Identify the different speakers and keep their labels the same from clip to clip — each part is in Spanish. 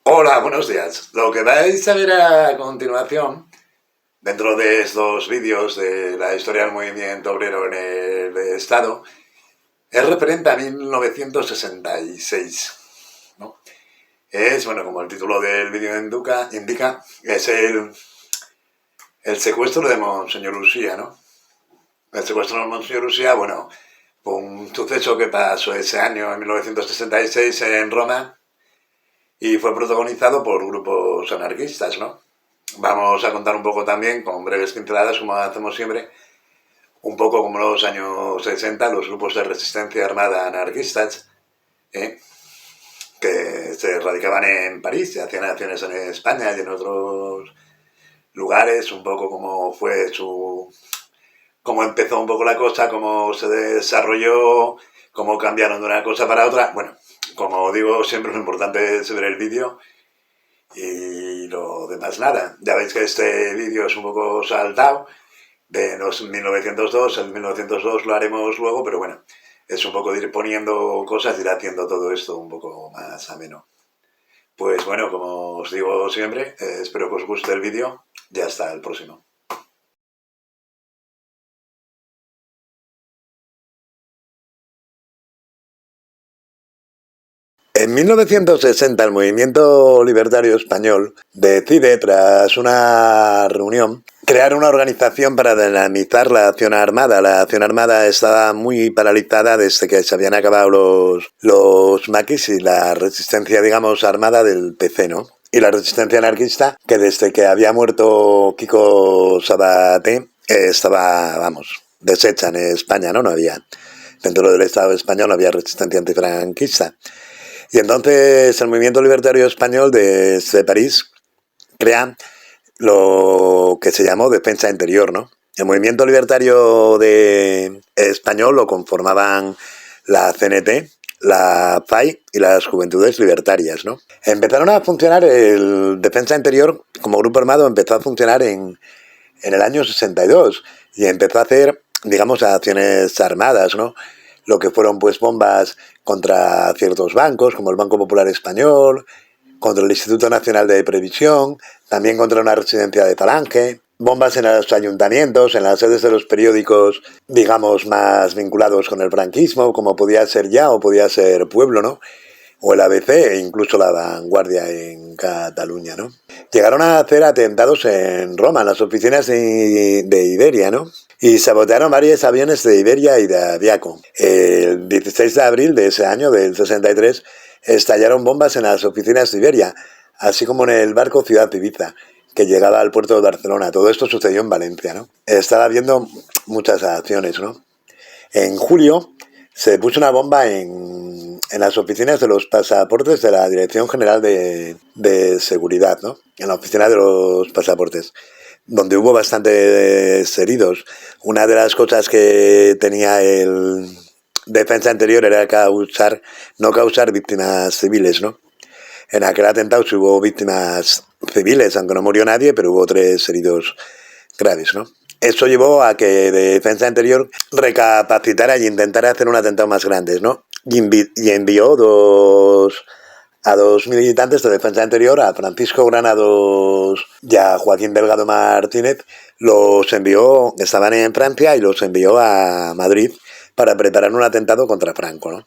Speaker 1: Hola, buenos días. Lo que vais a ver a continuación, dentro de estos vídeos de la historia del movimiento obrero en el Estado, es referente a 1966, ¿no? Es, bueno, como el título del vídeo indica, es el secuestro de Monseñor Usía, ¿no? El secuestro de Monseñor Usía, bueno, fue un suceso que pasó ese año, en 1966, en Roma, y fue protagonizado por grupos anarquistas, ¿no? Vamos a contar un poco también, con breves pinceladas, como hacemos siempre, un poco como los años 60, los grupos de resistencia armada anarquistas, ¿eh? Que se radicaban en París, y hacían acciones en España y en otros lugares, un poco como fue cómo empezó un poco la cosa, cómo se desarrolló, cómo cambiaron de una cosa para otra. Bueno, como digo, siempre lo importante es ver el vídeo. Y lo demás nada. Ya veis que este vídeo es un poco saltado de los 1902. El 1902 lo haremos luego, pero bueno, es un poco de ir poniendo cosas, ir haciendo todo esto un poco más ameno. Pues bueno, como os digo siempre, espero que os guste el vídeo y hasta el próximo. En 1960 el movimiento libertario español decide, tras una reunión, crear una organización para dinamizar la acción armada. La acción armada estaba muy paralizada desde que se habían acabado los maquis y la resistencia, digamos, armada del PC, ¿no? Y la resistencia anarquista, que desde que había muerto Kiko Sabaté, estaba, vamos, deshecha en España, ¿no? No había, dentro del Estado español no había resistencia antifranquista. Y entonces el movimiento libertario español desde París crea lo que se llamó defensa interior, ¿no? El movimiento libertario español lo conformaban la CNT, la FAI y las Juventudes Libertarias, ¿no? Empezaron a funcionar, el defensa interior como grupo armado empezó a funcionar en el año 62 y empezó a hacer, digamos, acciones armadas, ¿no? Lo que fueron pues bombas contra ciertos bancos, como el Banco Popular Español, contra el Instituto Nacional de Previsión, también contra una residencia de Falange, bombas en los ayuntamientos, en las sedes de los periódicos, digamos, más vinculados con el franquismo, como podía ser Ya o podía ser Pueblo, ¿no? O el ABC e incluso La Vanguardia en Cataluña, ¿no? Llegaron a hacer atentados en Roma, en las oficinas de Iberia, ¿no? Y sabotearon varios aviones de Iberia y de Aviaco. El 16 de abril de ese año, del 63, estallaron bombas en las oficinas de Iberia, así como en el barco Ciudad Ibiza, que llegaba al puerto de Barcelona. Todo esto sucedió en Valencia, ¿no? Estaba habiendo muchas acciones, ¿no? En julio se puso una bomba en las oficinas de los pasaportes de la Dirección General de Seguridad, ¿no? En la oficina de los pasaportes, donde hubo bastantes heridos. Una de las cosas que tenía el defensa interior era no causar víctimas civiles, ¿no? En aquel atentado sí hubo víctimas civiles, aunque no murió nadie, pero hubo 3 heridos graves, ¿no? Eso llevó a que Defensa Interior recapacitara y intentara hacer un atentado más grande, ¿no? Y envió a dos militantes de Defensa Interior, a Francisco Granados y a Joaquín Delgado Martínez, los envió, estaban en Francia y los envió a Madrid para preparar un atentado contra Franco, ¿no?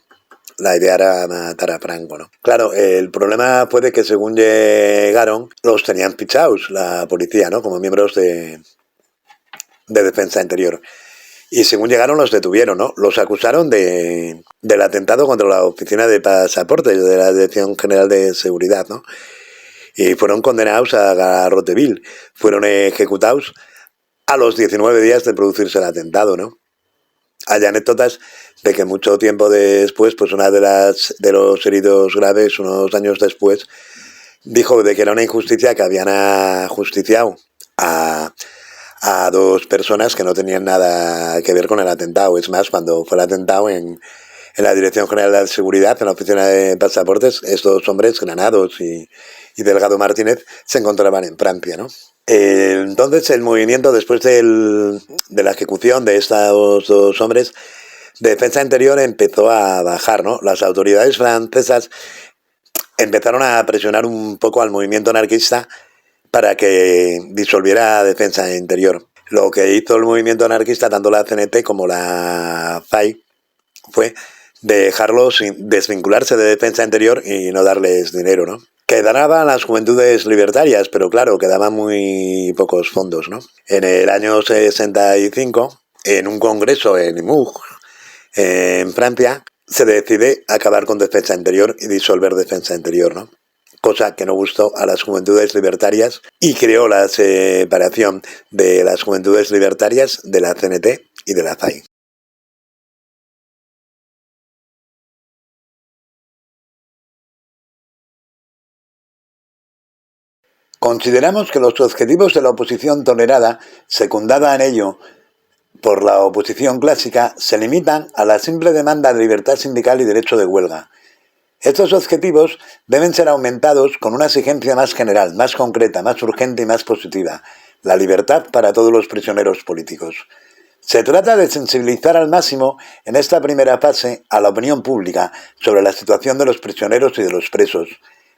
Speaker 1: La idea era matar a Franco, ¿no? Claro, el problema fue de que según llegaron, los tenían fichados la policía, ¿no? Como miembros de Defensa Interior. Y según llegaron los detuvieron, ¿no? Los acusaron del atentado contra la oficina de pasaportes de la Dirección General de Seguridad, ¿no? Y fueron condenados a garrote vil. Fueron ejecutados a los 19 días de producirse el atentado, ¿no? Hay anécdotas de que mucho tiempo después, pues una de los heridos graves, unos años después, dijo de que era una injusticia que habían ajusticiado a 2 personas que no tenían nada que ver con el atentado. Es más, cuando fue el atentado en la Dirección General de Seguridad, en la oficina de pasaportes, estos hombres, Granados y Delgado Martínez, se encontraban en Francia, ¿no? Entonces el movimiento, después de la ejecución de estos 2 hombres, Defensa Interior empezó a bajar, ¿no? Las autoridades francesas empezaron a presionar un poco al movimiento anarquista para que disolviera Defensa Interior. Lo que hizo el movimiento anarquista, tanto la CNT como la FAI, fue dejarlos desvincularse de Defensa Interior y no darles dinero, ¿no? Quedaban las Juventudes Libertarias, pero claro, quedaban muy pocos fondos, ¿no? En el año 65, en un congreso en Limoux, en Francia, se decide acabar con Defensa Interior y disolver Defensa Interior, ¿no? Cosa que no gustó a las Juventudes Libertarias y creó la separación de las Juventudes Libertarias de la CNT y de la FAI. Consideramos que los objetivos de la oposición tolerada, secundada en ello por la oposición clásica, se limitan a la simple demanda de libertad sindical y derecho de huelga. Estos objetivos deben ser aumentados con una exigencia más general, más concreta, más urgente y más positiva: la libertad para todos los prisioneros políticos. Se trata de sensibilizar al máximo en esta primera fase a la opinión pública sobre la situación de los prisioneros y de los presos.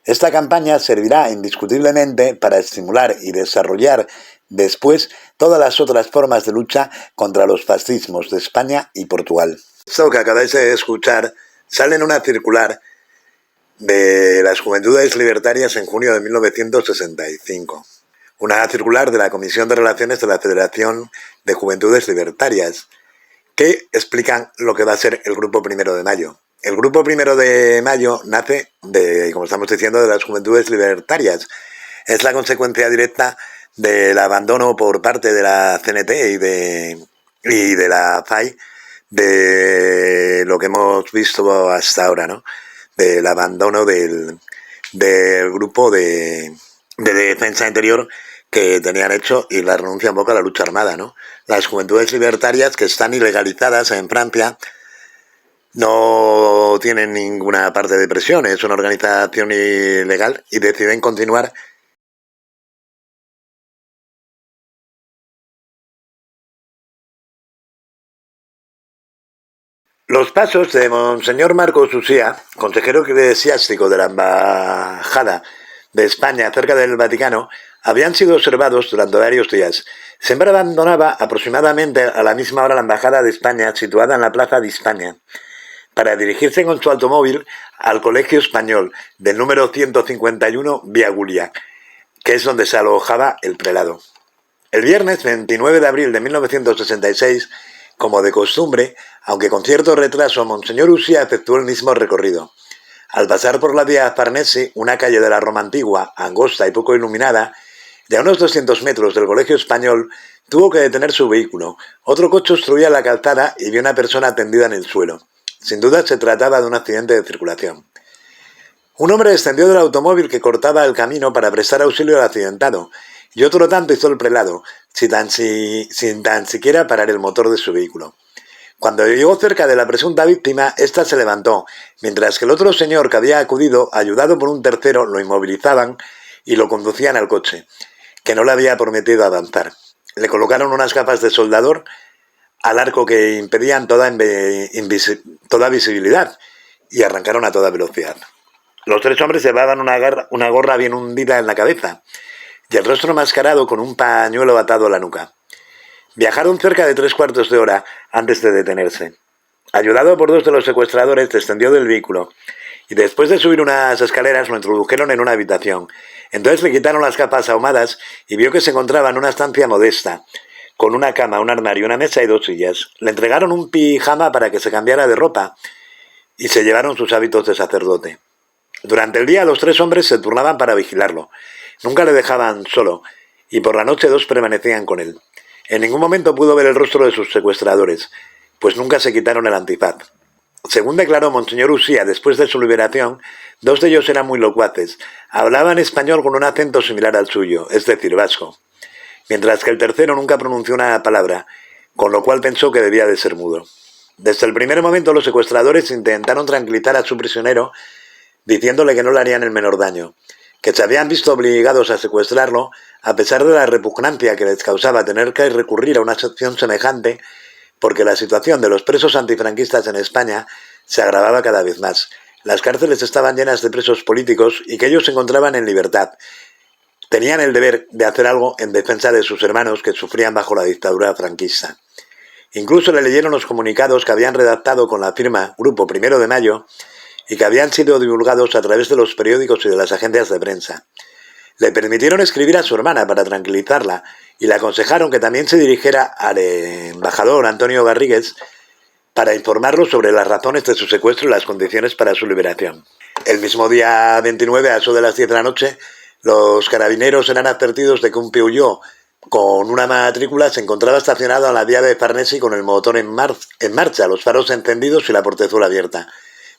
Speaker 1: Esta campaña servirá indiscutiblemente para estimular y desarrollar después todas las otras formas de lucha contra los fascismos de España y Portugal. Esto que acabáis de escuchar sale en una circular de las Juventudes Libertarias en junio de 1965. Una circular de la Comisión de Relaciones de la Federación de Juventudes Libertarias, que explican lo que va a ser el Grupo Primero de Mayo. El Grupo Primero de Mayo nace como estamos diciendo, de las Juventudes Libertarias. Es la consecuencia directa del abandono por parte de la CNT y de la FAI de lo que hemos visto hasta ahora, ¿no? Del abandono del grupo de Defensa Interior que tenían hecho y la renuncia un poco a la lucha armada, ¿no? Las Juventudes Libertarias, que están ilegalizadas en Francia, no tienen ninguna parte de presión, es una organización ilegal y deciden continuar. Los pasos de Monseñor Marcos Uxía, consejero eclesiástico de la Embajada de España cerca del Vaticano, habían sido observados durante varios días. Siempre abandonaba aproximadamente a la misma hora la Embajada de España, situada en la Plaza de España, para dirigirse con su automóvil al Colegio Español del número 151 Vía Gulia, que es donde se alojaba el prelado. El viernes 29 de abril de 1966, como de costumbre, aunque con cierto retraso, Monseñor Uxía efectuó el mismo recorrido. Al pasar por la vía Farnese, una calle de la Roma antigua, angosta y poco iluminada, y a unos 200 metros del Colegio Español, tuvo que detener su vehículo. Otro coche obstruía la calzada y vio una persona tendida en el suelo. Sin duda se trataba de un accidente de circulación. Un hombre descendió del automóvil que cortaba el camino para prestar auxilio al accidentado, y otro tanto hizo el prelado, sin tan siquiera parar el motor de su vehículo. Cuando llegó cerca de la presunta víctima, ésta se levantó, mientras que el otro señor que había acudido, ayudado por un tercero, lo inmovilizaban y lo conducían al coche, que no le había prometido avanzar. Le colocaron unas gafas de soldador al arco que impedían toda visibilidad y arrancaron a toda velocidad. Los tres hombres llevaban una gorra bien hundida en la cabeza y el rostro mascarado con un pañuelo atado a la nuca. Viajaron cerca de 3/4 de hora antes de detenerse. Ayudado por dos de los secuestradores, descendió del vehículo y después de subir unas escaleras lo introdujeron en una habitación. Entonces le quitaron las gafas ahumadas y vio que se encontraba en una estancia modesta, con una cama, un armario, una mesa y 2 sillas. Le entregaron un pijama para que se cambiara de ropa y se llevaron sus hábitos de sacerdote. Durante el día los 3 hombres se turnaban para vigilarlo. Nunca le dejaban solo y por la noche 2 permanecían con él. En ningún momento pudo ver el rostro de sus secuestradores, pues nunca se quitaron el antifaz. Según declaró Monseñor Uxía después de su liberación, 2 de ellos eran muy locuaces. Hablaban español con un acento similar al suyo, es decir, vasco, mientras que el tercero nunca pronunció una palabra, con lo cual pensó que debía de ser mudo. Desde el primer momento los secuestradores intentaron tranquilizar a su prisionero, diciéndole que no le harían el menor daño, que se habían visto obligados a secuestrarlo a pesar de la repugnancia que les causaba tener que recurrir a una acción semejante, porque la situación de los presos antifranquistas en España se agravaba cada vez más. las cárceles estaban llenas de presos políticos y que ellos se encontraban en libertad. Tenían el deber de hacer algo en defensa de sus hermanos que sufrían bajo la dictadura franquista. Incluso le leyeron los comunicados que habían redactado con la firma Grupo Primero de Mayo y que habían sido divulgados a través de los periódicos y de las agencias de prensa. Le permitieron escribir a su hermana para tranquilizarla y le aconsejaron que también se dirigiera al embajador Antonio Garrigues para informarlo sobre las razones de su secuestro y las condiciones para su liberación. El mismo día 29, a eso de las 10 de la noche, los carabineros eran advertidos de que un Peugeot con una matrícula se encontraba estacionado a la vía de Farnesi con el motor en marcha, los faros encendidos y la portezuela abierta,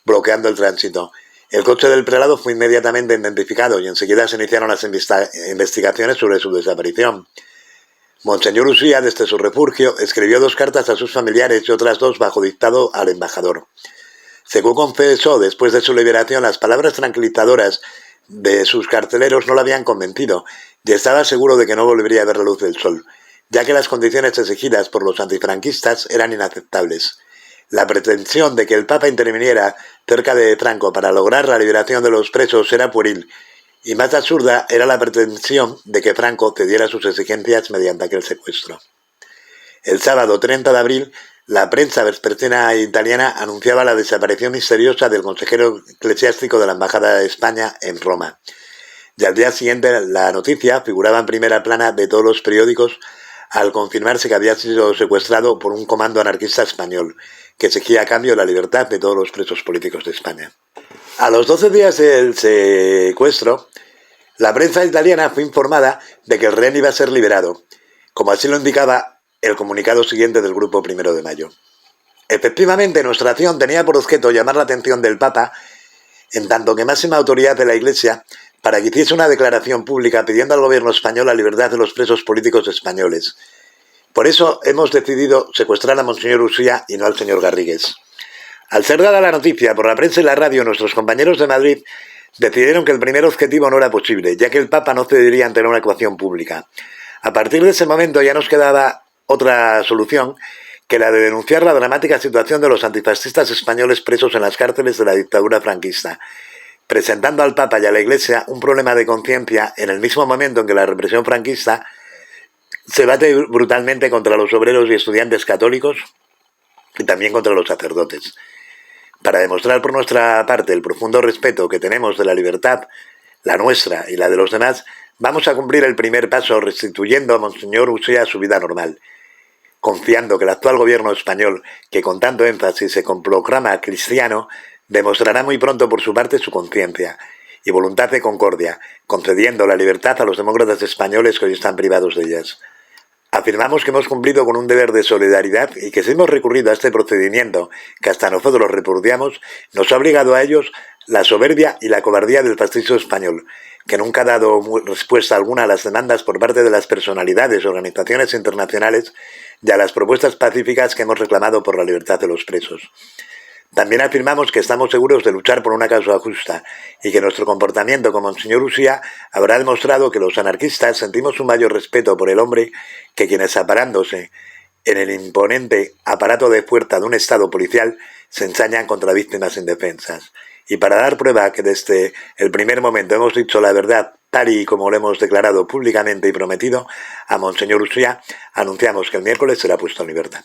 Speaker 1: bloqueando el tránsito. El coche del prelado fue inmediatamente identificado y enseguida se iniciaron las investigaciones sobre su desaparición. Monseñor Ucía, desde su refugio, escribió 2 cartas a sus familiares y otras 2 bajo dictado al embajador. Según confesó después de su liberación, las palabras tranquilizadoras de sus carceleros no lo habían convencido y estaba seguro de que no volvería a ver la luz del sol, ya que las condiciones exigidas por los antifranquistas eran inaceptables. La pretensión de que el Papa interviniera cerca de Franco para lograr la liberación de los presos era pueril, y más absurda era la pretensión de que Franco cediera sus exigencias mediante aquel secuestro. El sábado 30 de abril, la prensa vespertina italiana anunciaba la desaparición misteriosa del consejero eclesiástico de la Embajada de España en Roma. Y al día siguiente la noticia figuraba en primera plana de todos los periódicos al confirmarse que había sido secuestrado por un comando anarquista español, que exigía a cambio la libertad de todos los presos políticos de España. A los 12 días del secuestro, la prensa italiana fue informada de que el rehén iba a ser liberado, como así lo indicaba el comunicado siguiente del Grupo Primero de Mayo. Efectivamente, nuestra acción tenía por objeto llamar la atención del Papa, en tanto que máxima autoridad de la Iglesia, para que hiciese una declaración pública pidiendo al gobierno español la libertad de los presos políticos españoles. Por eso hemos decidido secuestrar a Monseñor Ucía y no al señor Garrigues. Al ser dada la noticia por la prensa y la radio, nuestros compañeros de Madrid decidieron que el primer objetivo no era posible, ya que el Papa no cedería ante una ecuación pública. A partir de ese momento ya nos quedaba otra solución que la de denunciar la dramática situación de los antifascistas españoles presos en las cárceles de la dictadura franquista, presentando al Papa y a la Iglesia un problema de conciencia en el mismo momento en que la represión franquista se bate brutalmente contra los obreros y estudiantes católicos y también contra los sacerdotes. Para demostrar por nuestra parte el profundo respeto que tenemos de la libertad, la nuestra y la de los demás, vamos a cumplir el primer paso restituyendo a Monseñor Ucía a su vida normal, confiando que el actual gobierno español, que con tanto énfasis se proclama cristiano, demostrará muy pronto por su parte su conciencia y voluntad de concordia, concediendo la libertad a los demócratas españoles que hoy están privados de ellas. Afirmamos que hemos cumplido con un deber de solidaridad y que si hemos recurrido a este procedimiento, que hasta nosotros repudiamos, nos ha obligado a ellos la soberbia y la cobardía del fascismo español, que nunca ha dado respuesta alguna a las demandas por parte de las personalidades y organizaciones internacionales y a las propuestas pacíficas que hemos reclamado por la libertad de los presos. También afirmamos que estamos seguros de luchar por una causa justa y que nuestro comportamiento como Monseñor Ucía habrá demostrado que los anarquistas sentimos un mayor respeto por el hombre que quienes, aparándose en el imponente aparato de fuerza de un Estado policial, se ensañan contra víctimas indefensas. Y para dar prueba que desde el primer momento hemos dicho la verdad tal y como lo hemos declarado públicamente y prometido, a Monseñor Ucía anunciamos que el miércoles será puesto en libertad.